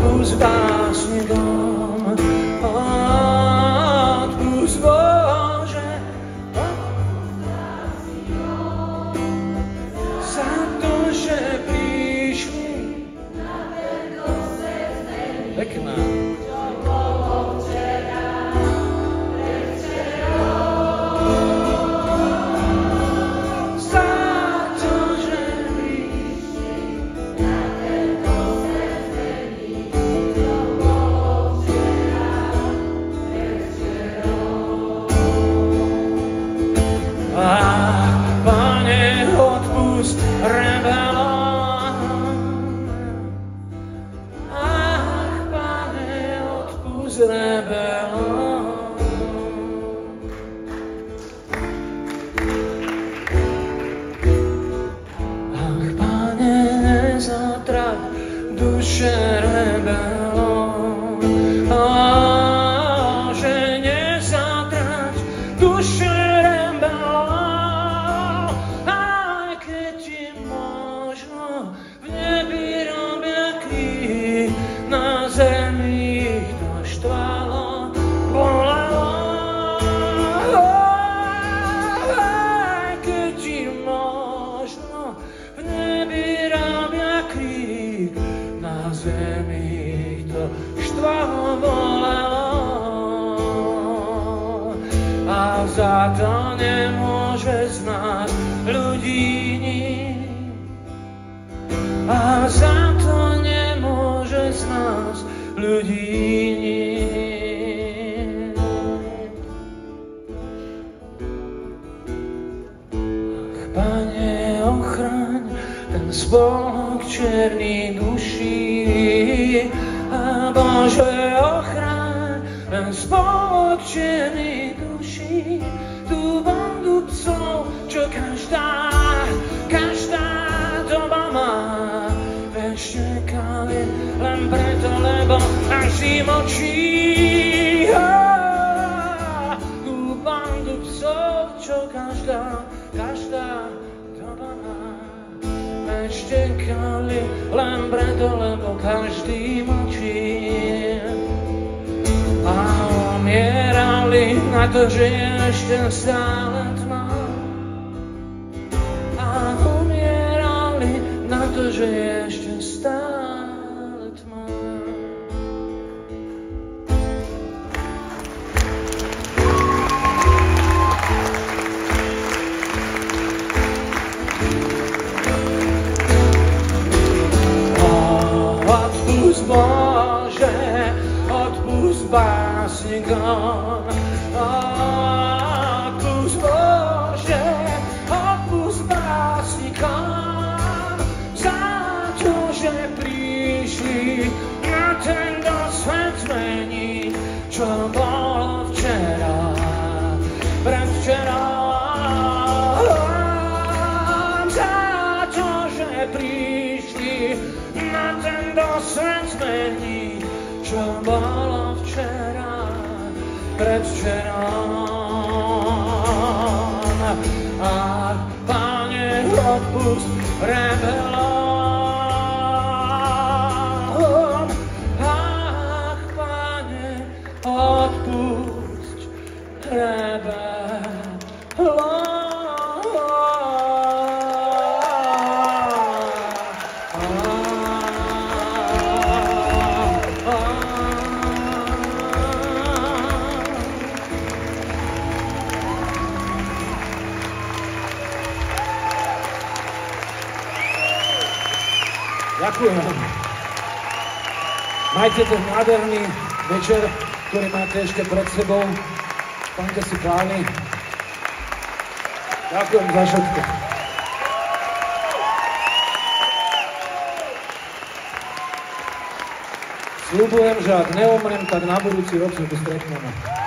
odpusť básnikom, odpusť Bože, za to, že prišli. Pekná. Duše rebelom, že nezatrať duše rebelom, aj keď ti možno v nebi robia krík, na zemi ich to štvalo, bolelo, aj keď ti možno v nebi robia krík, na zemi to štvalo, bolelo, a za to nemôže z nás ľudí nič, a za to nemôže z nás ľudí nič. Ach, Pane, ochraň ten spolok černý duší, a Bože, ochraň ten spolok černý duší, tú bandu psov, čo každá doba má, veď čekali len preto, lebo každý mlčí. Tú bandu psov, čo každá doba má, čekali len preto, lebo každý mlčí, a umierali na to, že je ešte stále tma, a umierali na to, že je ešte stále tma. Bože, odpusť básnikom, odpusť Bože, odpusť básnikom, za to, že prišli na tento svet zmeniť, čo bolo včera, predvčerom, za to, že prišli na tento svet zmeniť, čo bolo včera, predvčerom. Ach, Pane, odpusť rebelom, ach, Pane, odpusť rebelom. Ďakujem. Majte ten nádherný večer, ktorý máte ešte pred sebou. Splňte si plány. Ďakujem za všetko. Sľubujem, že ak neumrem, tak na budúci rok sa tu stretneme.